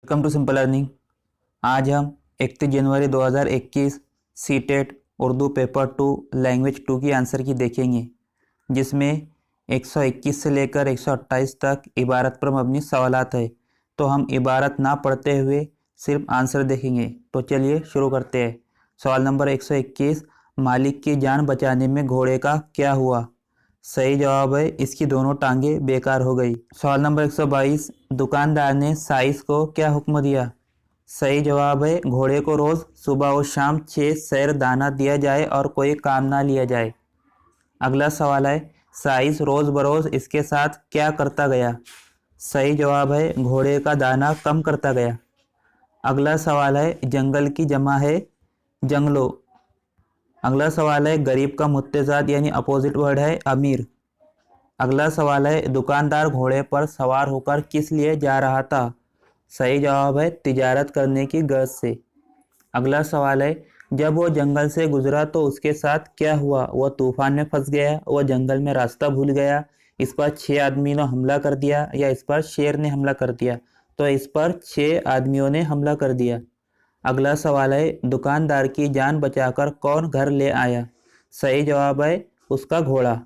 Welcome to simple learning. आज हम 31 जनवरी 2021 CTET Urdu paper 2 language 2 की आंसर की देखेंगे, जिसमें 121 से लेकर 128 तक इबारत पर मबनी सवालात है। तो हम इबारत ना पढ़ते हुए सिर्फ आंसर देखेंगे। तो चलिए शुरू करते हैं। सवाल नंबर 121, मालिक की जान बचाने में घोड़े का क्या हुआ? सही जवाब है इसकी दोनों टांगें बेकार हो गई। सवाल नंबर 122, दुकानदार ने साइस को क्या हुक्म दिया? सही जवाब है घोड़े को रोज़ सुबह और शाम 6 सैर दाना दिया जाए और कोई काम ना लिया जाए। अगला सवाल है, साइस रोज़ बरोज़ इसके साथ क्या करता गया? सही जवाब है घोड़े का दाना कम करता गया। अगला सवाल है, जंगल की जमा है जंगलों। अगला सवाल है, गरीब का मुत्तेजाद यानी अपोजिट वर्ड है अमीर। अगला सवाल है, दुकानदार घोड़े पर सवार होकर किस लिए जा रहा था? सही जवाब है तिजारत करने की गर्ज से। अगला सवाल है, जब वो जंगल से गुजरा तो उसके साथ क्या हुआ? वह तूफान में फंस गया, वह जंगल में रास्ता भूल गया, इस पर 6 आदमी ने हमला कर दिया या इस पर शेर ने हमला कर दिया? तो इस पर 6 आदमियों ने हमला कर दिया। अगला सवाल है, दुकानदार की जान बचाकर कौन घर ले आया? सही जवाब है उसका घोड़ा।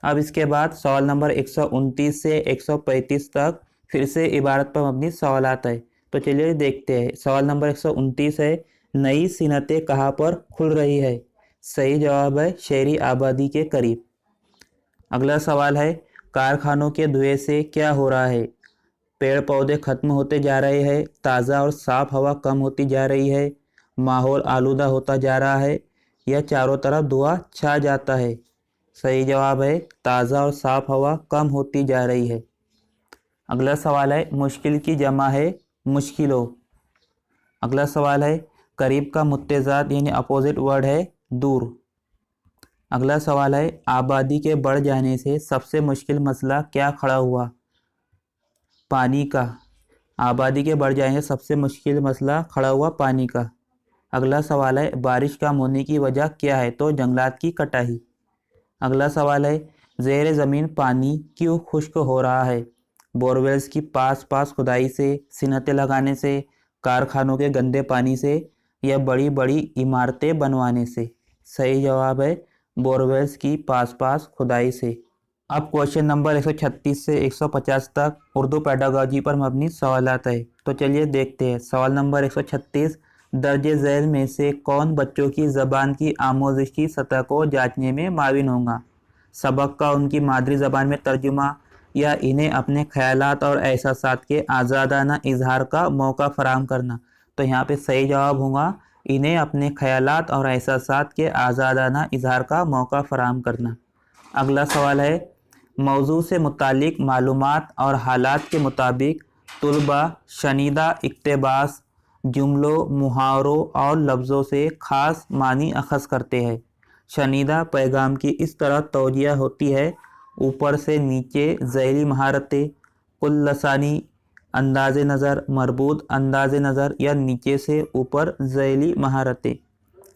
अब इसके बाद सवाल नंबर 129 से 135 तक फिर से इबारत पर मबनी सवालात है। तो चलिए देखते हैं। सवाल नंबर 129 है, नई सिनतें कहाँ पर खुल रही है? सही जवाब है शहरी आबादी के करीब। अगला सवाल है, कारखानों के धुएं से क्या हो रहा है? पेड़ पौधे खत्म होते जा रहे हैं, ताज़ा और साफ हवा कम होती जा रही है, माहौल आलूदा होता जा रहा है या चारों तरफ धुआं छा जाता है? सही जवाब है ताज़ा और साफ हवा कम होती जा रही है। अगला सवाल है, मुश्किल की जमा है मुश्किलों। अगला सवाल है, करीब का मुत्तेजाद यानी अपोजिट वर्ड है दूर। अगला सवाल है, आबादी के बढ़ जाने से सबसे मुश्किल मसला क्या खड़ा हुआ? पानी का। आबादी के बढ़ जाने से सबसे मुश्किल मसला खड़ा हुआ पानी का। अगला सवाल है, बारिश कम होने की वजह क्या है? तो जंगलात की कटाई। अगला सवाल है, ज़ेर ज़मीन पानी क्यों खुश्क हो रहा है? बोरवेल्स की पास पास खुदाई से, सिनतें लगाने से, कारखानों के गंदे पानी से या बड़ी बड़ी इमारतें बनवाने से? सही जवाब है बोरवेल्स की पास पास खुदाई से। अब क्वेश्चन नंबर 136 से 150 तक उर्दू पेडागॉजी पर मबनी सवालात है। तो चलिए देखते हैं। सवाल नंबर 136, दर्जे झैल में से कौन बच्चों की ज़बान की आमोज़श की सतह को जांचने में माविन होगा? सबक का उनकी मादरी ज़बान में तर्जुमा या इन्हें अपने ख्यालात और एहसासात के आज़ादाना इजहार का मौका फराहम करना? तो यहाँ पे सही जवाब होगा इन्हें अपने ख्यालात और एहसासात के आज़ादाना इजहार का मौका फराहम करना। अगला सवाल है, मौजू से मुतालिक मालूमात और हालात के मुताबिक तुलबा शनीदा इक्तबास जुमलों, मुहावरों और लफ्ज़ों से ख़ास मानी अखज़ करते हैं। शनीदा पैगाम की इस तरह तौजिया होती है, ऊपर से नीचे ज़ैली महारतें, कुल लसानी अंदाज़ नज़र, मरबूत अंदाज़ नज़र या नीचे से ऊपर ज़ैली महारतें।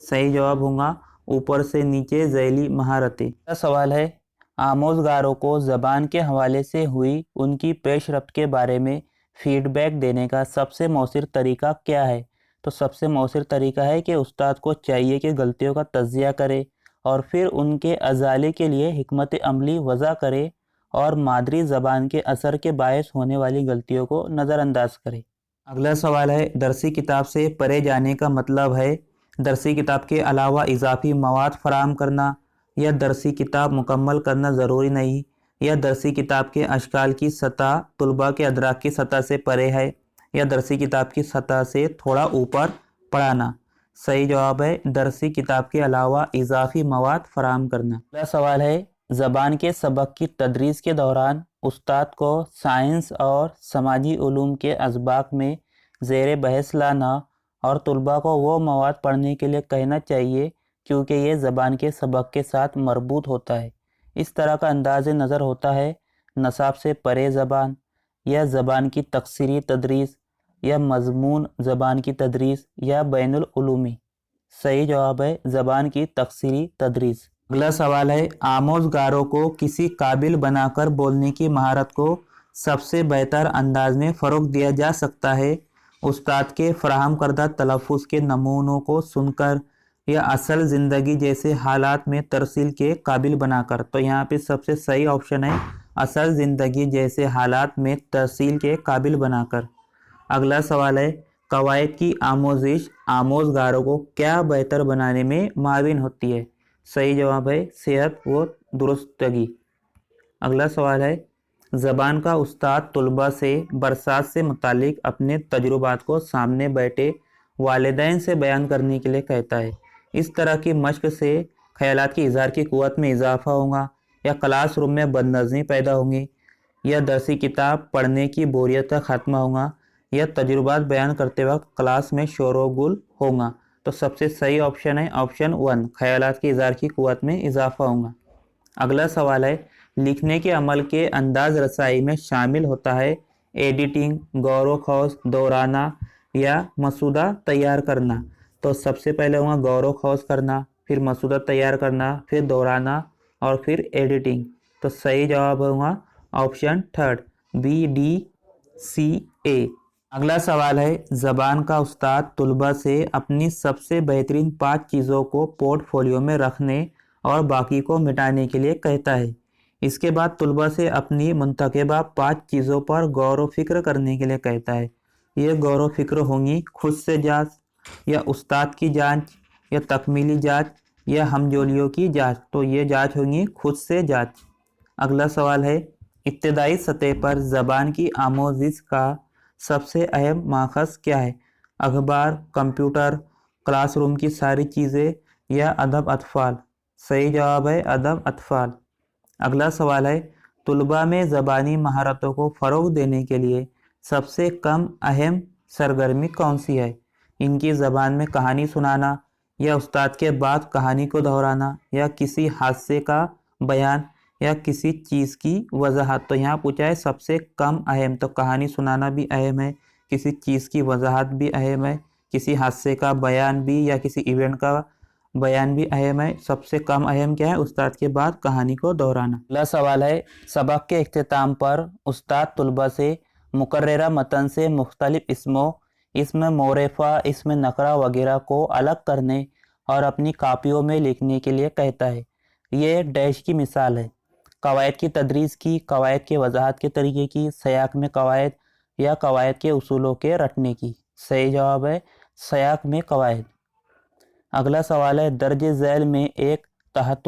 सही जवाब होगा ऊपर से नीचे ज़ैली महारतें। अगला सवाल है, आमोज़गारों को ज़बान के हवाले से हुई उनकी पेशरफ्त के बारे में फीडबैक देने का सबसे मौसर तरीका क्या है? तो सबसे मौसर तरीका है कि उस्ताद को चाहिए कि गलतियों का तज्ज़िया करे और फिर उनके अजाले के लिए हिकमत अमली वज़ा करे और मादरी ज़बान के असर के बायस होने वाली गलतियों को नज़रअंदाज करे। अगला सवाल है, दरसी किताब से परे जाने का मतलब है दरसी किताब के अलावा इजाफी मवाद फराहम करना, या दरसी किताब मुकम्मल करना ज़रूरी नहीं, या दरसी किताब के अशकाल की सतह तुलबा के अदराक की सतह से परे है, या दरसी किताब की सतह से थोड़ा ऊपर पढ़ाना? सही जवाब है दरसी किताब के अलावा इजाफी मवाद फराहम करना। अगला सवाल है, ज़बान के सबक की तदरीस के दौरान उस्ताद को साइंस और समाजी उलूम के असबाक में ज़ेर बहस लाना और तुलबा को वो मवाद पढ़ने के लिए कहना चाहिए क्योंकि ये ज़बान के सबक के साथ मरबूत होता है। इस तरह का अंदाज़ नज़र होता है नसाब से परे ज़बान, या ज़बान की तकसीरी तदरीस, या मज़मून ज़बान की तदरीस, या बैनुल उलूमी। सही जवाब है ज़बान की तकसीरी तदरीस। अगला सवाल है, आमोज़गारों को किसी काबिल बनाकर बोलने की महारत को सबसे बेहतर अंदाज में फ़रोग़ दिया जा सकता है استاد کے فراہم کردہ تلفظ کے نمونوں کو سن کر یا اصل زندگی جیسے حالات میں ترسیل کے قابل بنا کر۔ تو یہاں پہ سب سے صحیح آپشن ہے اصل زندگی جیسے حالات میں ترسیل کے قابل بنا کر۔ اگلا سوال ہے قواعد کی آموزش آموزگاروں کو کیا بہتر بنانے میں معاون ہوتی ہے؟ صحیح جواب ہے صحت و درستگی۔ اگلا سوال ہے زبان کا استاد طلباء سے برسات سے متعلق اپنے تجربات کو سامنے بیٹھے والدین سے بیان کرنے کے لیے کہتا ہے۔ اس طرح کی مشق سے خیالات کی اظہار کی قوت میں اضافہ ہوگا، یا کلاس روم میں بد نظمی پیدا ہوں گی، یا درسی کتاب پڑھنے کی بوریت کا خاتمہ ہوگا، یا تجربات بیان کرتے وقت کلاس میں شور و گل ہوگا۔ تو سب سے صحیح آپشن ہے آپشن 1، خیالات کے اظہار کی قوت میں اضافہ ہوگا۔ اگلا سوال ہے لکھنے کے عمل کے انداز رسائی میں شامل ہوتا ہے ایڈیٹنگ، غور و خوض، دہرانا یا مسودہ تیار کرنا۔ تو سب سے پہلے ہوگا غور و خوض کرنا، پھر مسودہ تیار کرنا، پھر دہرانا اور پھر ایڈیٹنگ۔ تو صحیح جواب ہوگا آپشن 3 BDCA۔ اگلا سوال ہے زبان کا استاد طلباء سے اپنی سب سے بہترین 5 چیزوں کو پورٹ فولیو میں رکھنے اور باقی کو مٹانے کے لیے کہتا ہے۔ اس کے بعد طلباء سے اپنی منتخبہ 5 چیزوں پر غور و فکر کرنے کے لیے کہتا ہے۔ یہ غور و فکر ہوں گی خود سے جانچ، یا استاد کی جانچ، یا تکمیلی جانچ، یا ہمجولیوں کی جانچ۔ تو یہ جانچ ہوں گی خود سے جانچ۔ اگلا سوال ہے ابتدائی سطح پر زبان کی آموزش کا سب سے اہم ماخذ کیا ہے؟ اخبار، کمپیوٹر، کلاس روم کی ساری چیزیں، یا ادب اطفال؟ صحیح جواب ہے ادب اطفال۔ اگلا سوال ہے طلباء میں زبانی مہارتوں کو فروغ دینے کے لیے سب سے کم اہم سرگرمی کون سی ہے؟ ان کی زبان میں کہانی سنانا، یا استاد کے بعد کہانی کو دہرانا، یا کسی حادثے کا بیان، یا کسی چیز کی وضاحت؟ تو یہاں پوچھا ہے سب سے کم اہم، تو کہانی سنانا بھی اہم ہے، کسی چیز کی وضاحت بھی اہم ہے، کسی حادثے کا بیان بھی یا کسی ایونٹ کا بیان بھی اہم ہے۔ سب سے کم اہم کیا ہے؟ استاد کے بعد کہانی کو دہرانا۔ اگلا سوال ہے سبق کے اختتام پر استاد طلباء سے مقررہ متن سے مختلف اسموں، اسم معرفہ، اسم نکرہ وغیرہ کو الگ کرنے اور اپنی کاپیوں میں لکھنے کے لیے کہتا ہے۔ یہ ڈیش کی مثال ہے۔ قواعد کی تدریس کی، قواعد کے وضاحت کے طریقے کی، سیاق میں قواعد یا قواعد کے اصولوں کے رٹنے کی۔ صحیح جواب ہے سیاق میں قواعد۔ اگلا سوال ہے درج ذیل میں ایک تحت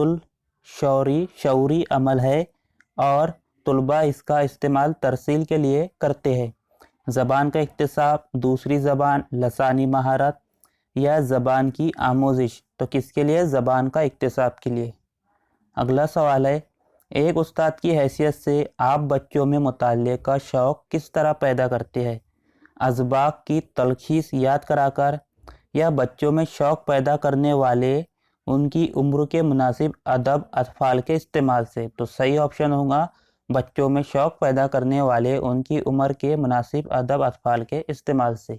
شعوری عمل ہے اور طلباء اس کا استعمال ترسیل کے لیے کرتے ہیں۔ زبان کا اکتساب، دوسری زبان، لسانی مہارت، یا زبان کی آموزش؟ تو کس کے لیے؟ زبان کا اکتساب کے لیے۔ اگلا سوال ہے ایک استاد کی حیثیت سے آپ بچوں میں مطالعے کا شوق کس طرح پیدا کرتے ہیں؟ اسباق کی تلخیص یاد کرا کر، یا بچوں میں شوق پیدا کرنے والے ان کی عمر کے مناسب ادب اطفال کے استعمال سے؟ تو صحیح آپشن ہوگا بچوں میں شوق پیدا کرنے والے ان کی عمر کے مناسب ادب اطفال کے استعمال سے۔